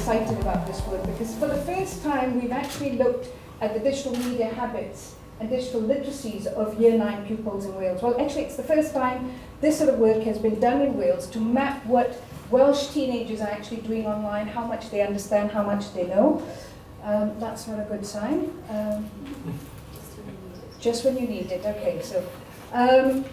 excited about this work because for the first time we've actually looked at the digital media habits and digital literacies of Year 9 pupils in Wales. Well, actually it's the first time this sort of work has been done in Wales to map what Welsh teenagers are actually doing online, how much they understand, how much they know. That's not a good sign. Just when you need it, okay. So, and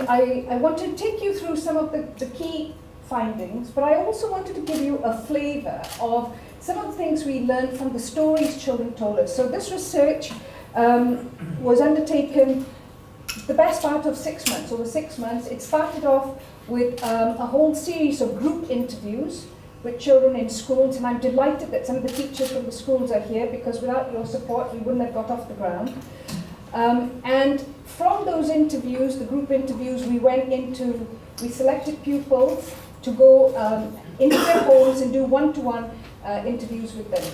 I want to take you through some of the key findings, but I also wanted to give you a flavour of some of the things we learned from the stories children told us. So this research was undertaken the best part of 6 months, over 6 months. It started off with a whole series of group interviews with children in schools, and I'm delighted that some of the teachers from the schools are here because without your support we wouldn't have got off the ground. And from those interviews, the group interviews, we selected pupils to go into their homes and do one-to-one interviews with them.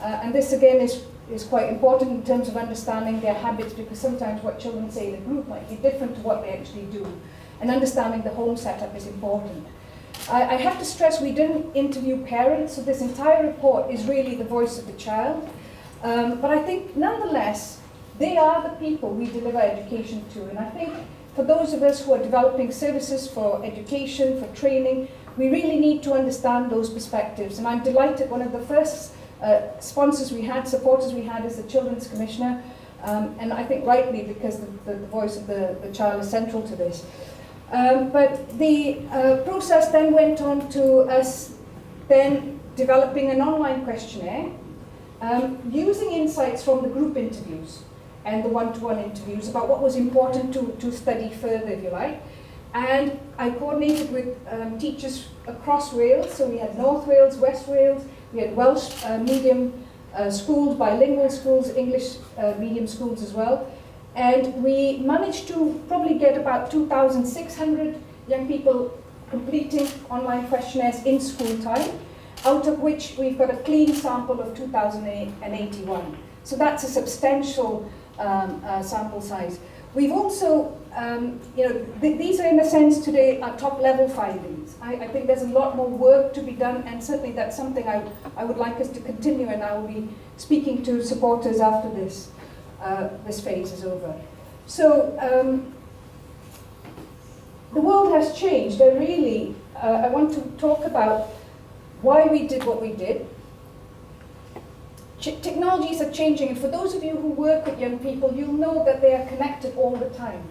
And this again is quite important in terms of understanding their habits, because sometimes what children say in a group might be different to what they actually do. And understanding the home setup is important. I have to stress we didn't interview parents, so this entire report is really the voice of the child. But I think nonetheless, they are the people we deliver education to. And I think for those of us who are developing services for education, for training, we really need to understand those perspectives. And I'm delighted one of the first supporters we had is the Children's Commissioner. And I think rightly because the voice of the child is central to this. But the process then went on to us then developing an online questionnaire using insights from the group interviews and the one-to-one interviews about what was important to study further, if you like. And I coordinated with teachers across Wales, so we had North Wales, West Wales, we had Welsh medium schools, bilingual schools, English medium schools as well. And we managed to probably get about 2,600 young people completing online questionnaires in school time, out of which we've got a clean sample of 2,081. So that's a substantial sample size. We've also, these are in a sense today our top level findings. I think there's a lot more work to be done, and certainly that's something I would like us to continue, and I will be speaking to supporters after this phase is over. So the world has changed, and really I want to talk about why we did what we did. Technologies are changing, and for those of you who work with young people, you'll know that they are connected all the time.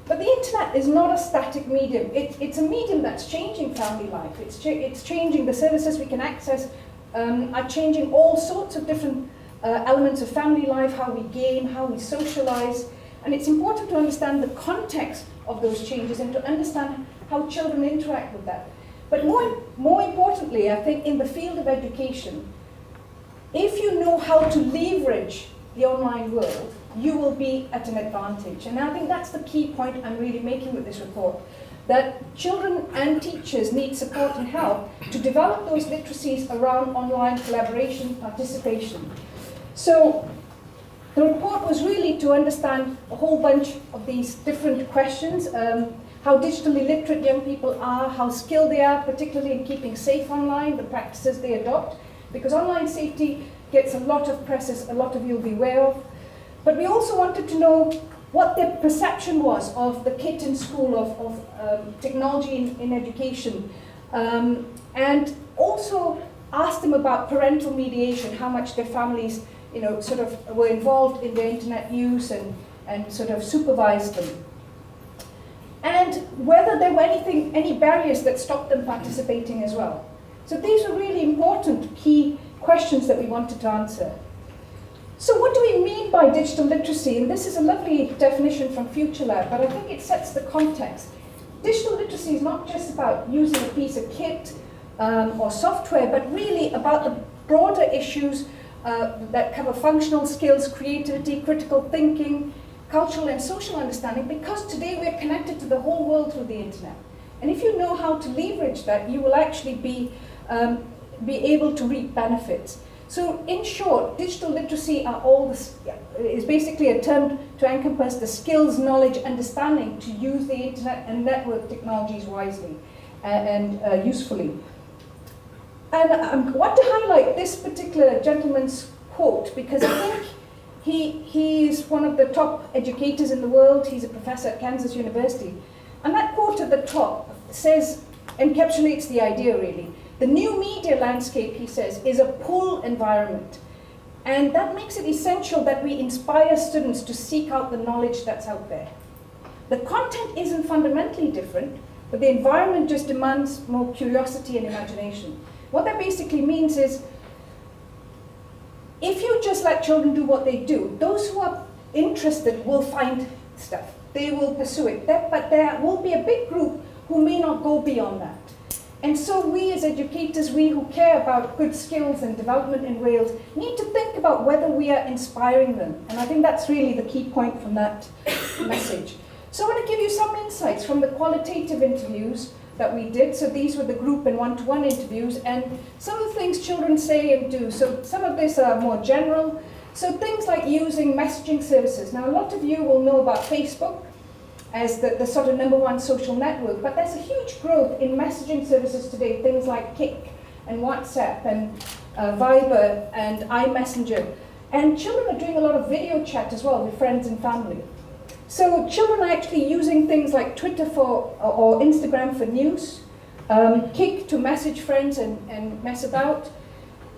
But the internet is not a static medium. It's a medium that's changing family life. It's changing the services we can access, are changing all sorts of different elements of family life, how we game, how we socialize. And it's important to understand the context of those changes and to understand how children interact with that. But more importantly, I think in the field of education, if you know how to leverage the online world, you will be at an advantage. And I think that's the key point I'm really making with this report, that children and teachers need support and help to develop those literacies around online collaboration, participation. So the report was really to understand a whole bunch of these different questions, how digitally literate young people are, how skilled they are, particularly in keeping safe online, the practices they adopt, because online safety gets a lot of press, as a lot of you will be aware of. But we also wanted to know what their perception was of the kit in school, of technology in education, and also asked them about parental mediation, how much their families sort of were involved in their internet use and sort of supervised them. And whether there were any barriers that stopped them participating as well. So these were really important key questions that we wanted to answer. So what do we mean by digital literacy? And this is a lovely definition from FutureLab, but I think it sets the context. Digital literacy is not just about using a piece of kit or software, but really about the broader issues that cover functional skills, creativity, critical thinking, cultural and social understanding, because today we're connected to the whole world through the internet. And if you know how to leverage that, you will actually be able to reap benefits. So in short, digital literacy is basically a term to encompass the skills, knowledge, understanding to use the internet and network technologies wisely and usefully. And I want to highlight this particular gentleman's quote because I think he's one of the top educators in the world. He's a professor at Kansas University. And that quote at the top says, encapsulates the idea really. The new media landscape, he says, is a pull environment. And that makes it essential that we inspire students to seek out the knowledge that's out there. The content isn't fundamentally different, but the environment just demands more curiosity and imagination. What that basically means is, if you just let children do what they do, those who are interested will find stuff. They will pursue it. But there will be a big group who may not go beyond that. And so we as educators, we who care about good skills and development in Wales, need to think about whether we are inspiring them. And I think that's really the key point from that message. So I want to give you some insights from the qualitative interviews that we did. So these were the group and one-to-one interviews, and some of the things children say and do. So some of this are more general. So things like using messaging services. Now a lot of you will know about Facebook as the sort of #1 social network, but there's a huge growth in messaging services today, things like Kik and WhatsApp and Viber and iMessenger. And children are doing a lot of video chat as well with friends and family. So children are actually using things like Twitter or Instagram for news, Kik to message friends and mess about.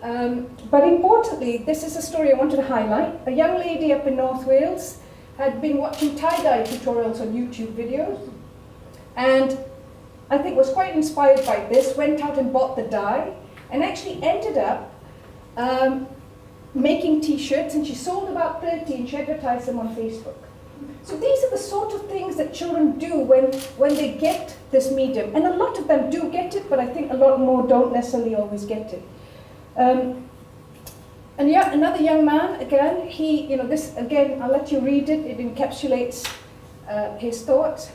But importantly, this is a story I wanted to highlight. A young lady up in North Wales had been watching tie-dye tutorials on YouTube videos, and I think was quite inspired by this, went out and bought the dye, and actually ended up making t-shirts, and she sold about 30 and she advertised them on Facebook. So these are the sort of things that children do when they get this medium. And a lot of them do get it, but I think a lot more don't necessarily always get it. And yeah, another young man, again, this, again, I'll let you read it. It encapsulates his thoughts.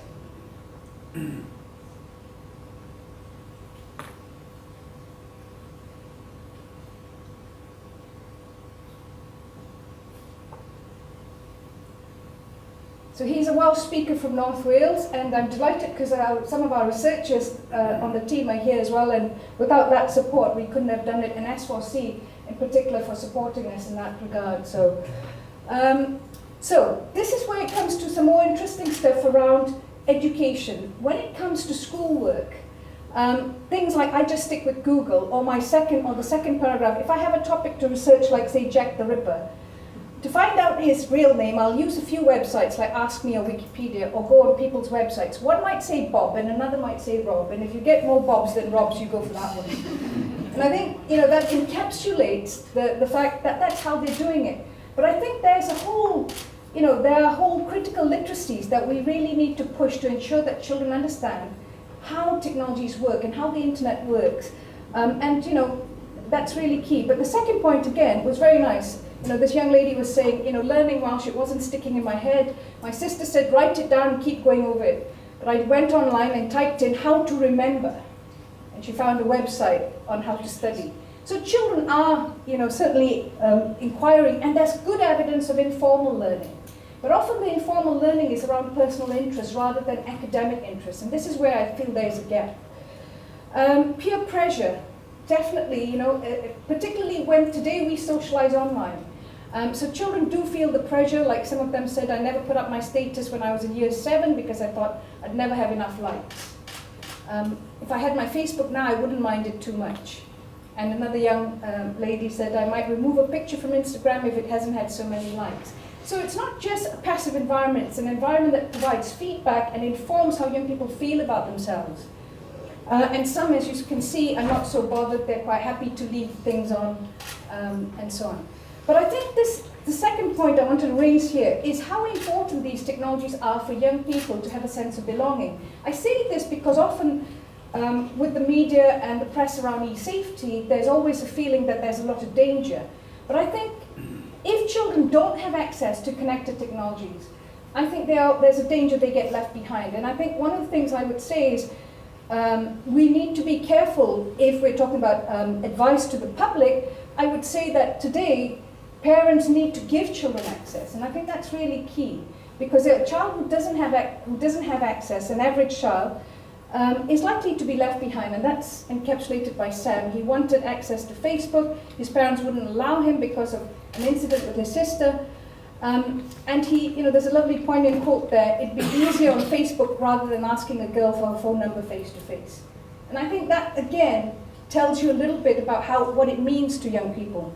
So he's a Welsh speaker from North Wales, and I'm delighted because some of our researchers on the team are here as well, and without that support we couldn't have done it, and S4C in particular for supporting us in that regard. So this is where it comes to some more interesting stuff around education. When it comes to schoolwork, things like I just stick with Google, or the second paragraph, if I have a topic to research like say Jack the Ripper, to find out his real name, I'll use a few websites like Ask Me or Wikipedia, or go on people's websites. One might say Bob and another might say Rob, and if you get more Bobs than Robs, you go for that one. And I think that encapsulates the fact that that's how they're doing it. But I think there's a whole, there are whole critical literacies that we really need to push to ensure that children understand how technologies work and how the internet works. That's really key. But the second point, again, was very nice. This young lady was saying, learning Welsh, it wasn't sticking in my head. My sister said, write it down and keep going over it. But I went online and typed in how to remember. And she found a website on how to study. So children are, certainly inquiring, and there's good evidence of informal learning. But often the informal learning is around personal interest rather than academic interest. And this is where I feel there's a gap. Peer pressure, definitely, particularly when today we socialize online. So children do feel the pressure, like some of them said, I never put up my status when I was in year 7 because I thought I'd never have enough likes. If I had my Facebook now, I wouldn't mind it too much. And another young lady said, I might remove a picture from Instagram if it hasn't had so many likes. So it's not just a passive environment, it's an environment that provides feedback and informs how young people feel about themselves. And some, as you can see, are not so bothered, they're quite happy to leave things on, and so on. But I think the second point I want to raise here is how important these technologies are for young people to have a sense of belonging. I say this because often with the media and the press around e-safety, there's always a feeling that there's a lot of danger. But I think if children don't have access to connected technologies, I think there's a danger they get left behind. And I think one of the things I would say is we need to be careful if we're talking about advice to the public. I would say that today, parents need to give children access, and I think that's really key, because a child who doesn't have access, an average child, is likely to be left behind, and that's encapsulated by Sam. He wanted access to Facebook. His parents wouldn't allow him because of an incident with his sister. And he, there's a lovely poignant quote there, it'd be easier on Facebook rather than asking a girl for her phone number face to face. And I think that, again, tells you a little bit about what it means to young people.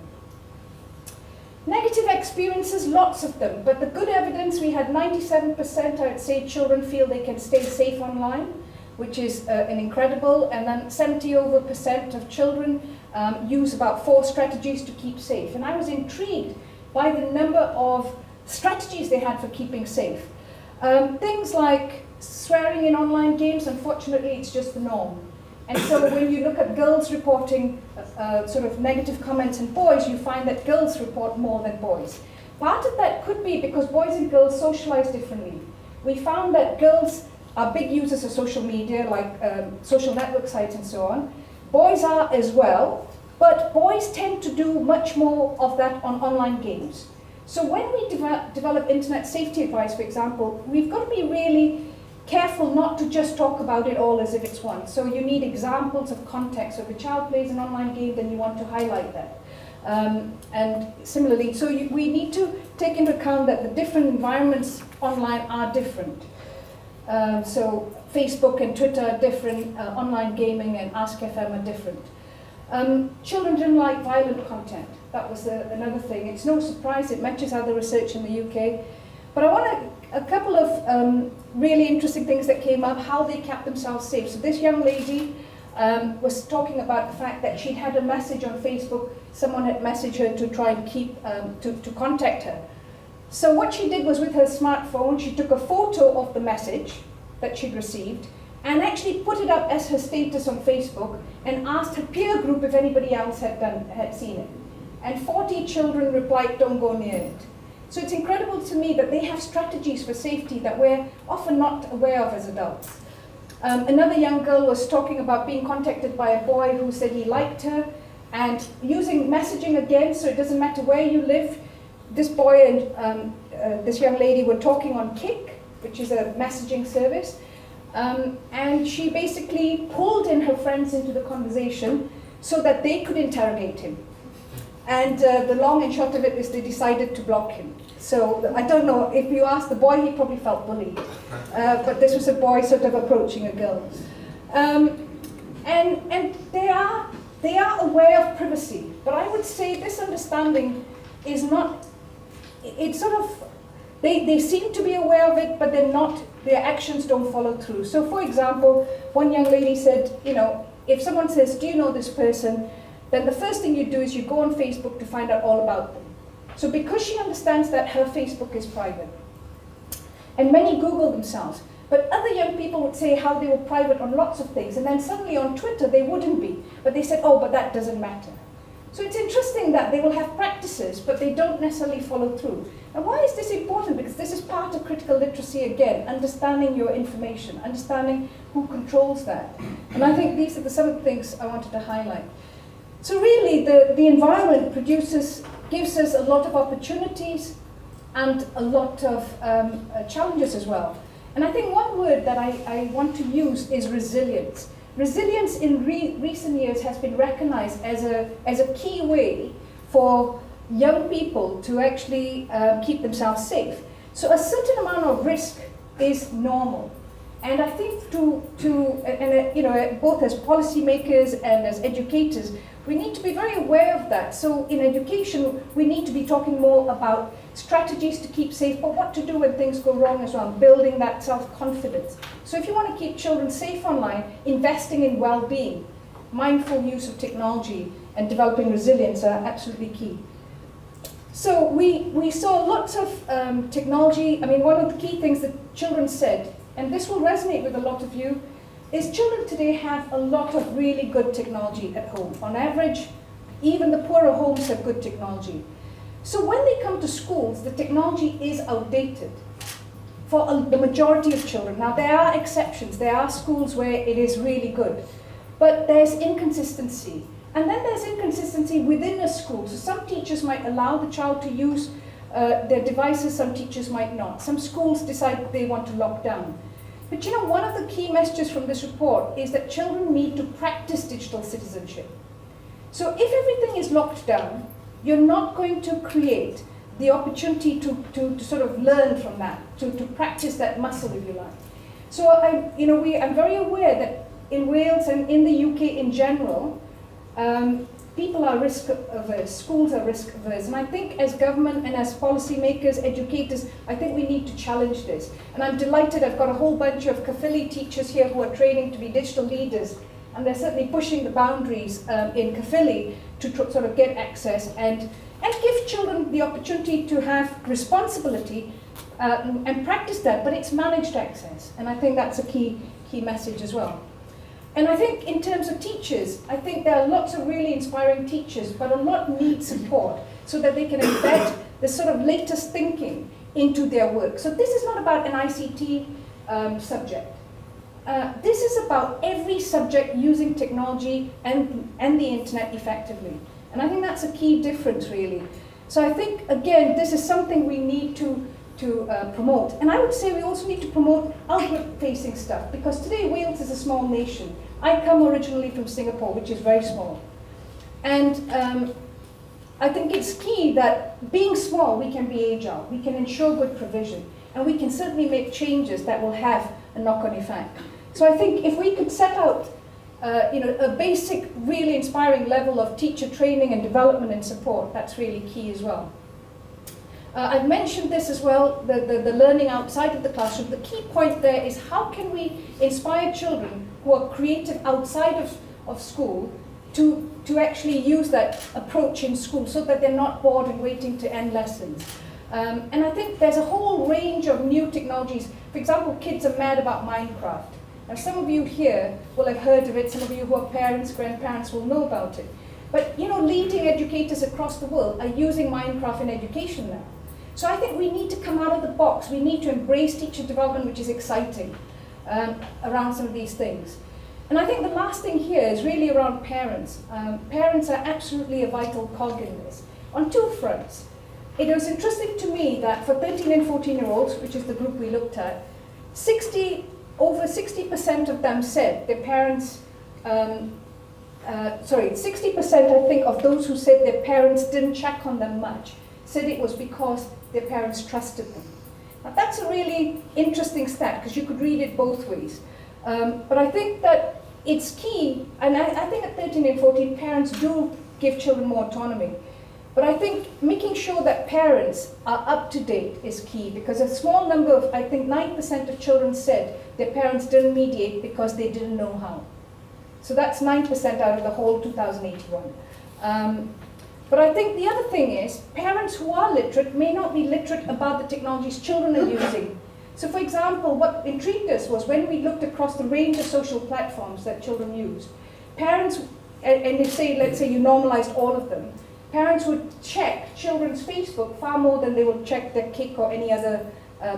Negative experiences, lots of them, but the good evidence, we had 97%, I would say, children feel they can stay safe online, which is an incredible, and then 70% of children use about 4 strategies to keep safe. And I was intrigued by the number of strategies they had for keeping safe. Things like swearing in online games, unfortunately, it's just the norm. And so when you look at girls reporting sort of negative comments in boys, you find that girls report more than boys. Part of that could be because boys and girls socialize differently. We found that girls are big users of social media, like social network sites and so on. Boys are as well, but boys tend to do much more of that on online games. So when we develop internet safety advice, for example, we've got to be really careful not to just talk about it all as if it's one. So you need examples of context. So if a child plays an online game, then you want to highlight that. And similarly, so we need to take into account that the different environments online are different. So Facebook and Twitter are different, online gaming and Ask.fm are different. Children didn't like violent content. That was another thing. It's no surprise, it matches other research in the UK. But I want a couple of really interesting things that came up, how they kept themselves safe. So this young lady was talking about the fact that she'd had a message on Facebook, someone had messaged her to try and to contact her. So what she did was with her smartphone, she took a photo of the message that she'd received and actually put it up as her status on Facebook and asked her peer group if anybody else had seen it. And 40 children replied, "Don't go near it." So it's incredible to me that they have strategies for safety that we're often not aware of as adults. Another young girl was talking about being contacted by a boy who said he liked her, and using messaging again, so it doesn't matter where you live. This boy and this young lady were talking on Kik, which is a messaging service, and she basically pulled in her friends into the conversation so that they could interrogate him. And the long and short of it is they decided to block him. So I don't know, if you ask the boy, he probably felt bullied. But this was a boy sort of approaching a girl. And they are aware of privacy. But I would say this understanding is not, it's sort of, they seem to be aware of it, but they're not, their actions don't follow through. So for example, one young lady said, if someone says, "Do you know this person?" then the first thing you do is you go on Facebook to find out all about them. So because she understands that her Facebook is private, and many Google themselves, but other young people would say how they were private on lots of things, and then suddenly on Twitter they wouldn't be, but they said, "Oh, but that doesn't matter." So it's interesting that they will have practices, but they don't necessarily follow through. And why is this important? Because this is part of critical literacy again, understanding your information, understanding who controls that. And I think these are some of the things I wanted to highlight. So really, the environment gives us a lot of opportunities and a lot of challenges as well. And I think one word that I want to use is resilience. Resilience in recent years has been recognized as a key way for young people to actually keep themselves safe. So a certain amount of risk is normal. And I think both as policymakers and as educators, we need to be very aware of that. So in education, we need to be talking more about strategies to keep safe, but what to do when things go wrong as well, building that self-confidence. So if you want to keep children safe online, investing in well-being, mindful use of technology, and developing resilience are absolutely key. So we saw lots of technology. I mean, one of the key things that children said, and this will resonate with a lot of you, is children today have a lot of really good technology at home. On average, even the poorer homes have good technology. So when they come to schools, the technology is outdated for the majority of children. Now, there are exceptions. There are schools where it is really good. But there's inconsistency. And then there's inconsistency within a school. So some teachers might allow the child to use their devices, some teachers might not. Some schools decide they want to lock down. But you know, one of the key messages from this report is that children need to practice digital citizenship. So if everything is locked down, you're not going to create the opportunity to sort of learn from that, to practice that muscle, if you like. So I'm very aware that in Wales and in the UK in general, people are risk averse, schools are risk averse, and I think as government and as policymakers, educators, I think we need to challenge this. And I'm delighted I've got a whole bunch of Kafili teachers here who are training to be digital leaders, and they're certainly pushing the boundaries in Kafili to sort of get access and give children the opportunity to have responsibility and practice that, but it's managed access. And I think that's a key message as well. And I think in terms of teachers, I think there are lots of really inspiring teachers, but a lot need support so that they can embed the sort of latest thinking into their work. So this is not about an ICT subject. This is about every subject using technology and the internet effectively. And I think that's a key difference, really. So I think, again, this is something we need to promote. And I would say we also need to promote outward-facing stuff, because today Wales is a small nation. I come originally from Singapore, which is very small. And I think it's key that being small, we can be agile, we can ensure good provision, and we can certainly make changes that will have a knock-on effect. So I think if we could set out a basic, really inspiring level of teacher training and development and support, that's really key as well. I've mentioned this as well, the learning outside of the classroom. The key point there is how can we inspire children who are creative outside of school to actually use that approach in school so that they're not bored and waiting to end lessons. And I think there's a whole range of new technologies. For example, kids are mad about Minecraft. Now some of you here will have heard of it, some of you who are parents, grandparents will know about it. But you know, leading educators across the world are using Minecraft in education now. So I think we need to come out of the box. We need to embrace teacher development, which is exciting, around some of these things. And I think the last thing here is really around parents. Parents are absolutely a vital cog in this, on two fronts. It was interesting to me that for 13 and 14-year-olds, which is the group we looked at, over 60% of them said their parents, 60% I think of those who said their parents didn't check on them much, said it was because their parents trusted them. Now that's a really interesting stat, because you could read it both ways. But I think that it's key, and I think at 13 and 14, parents do give children more autonomy. But I think making sure that parents are up to date is key, because a small number of, I think 9% of children said their parents didn't mediate because they didn't know how. So that's 9% out of the whole 2081. But I think the other thing is, parents who are literate may not be literate about the technologies children are using. So for example, what intrigued us was when we looked across the range of social platforms that children use, parents, and let's say you normalized all of them, parents would check children's Facebook far more than they would check their Kik or any other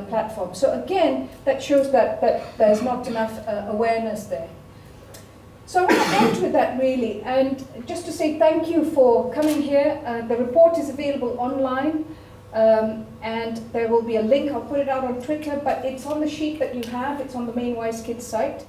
platform. So again, that shows that there's not enough awareness there. So I want to end with that really, and just to say thank you for coming here. The report is available online, and there will be a link. I'll put it out on Twitter, but it's on the sheet that you have. It's on the main Wise Kids site.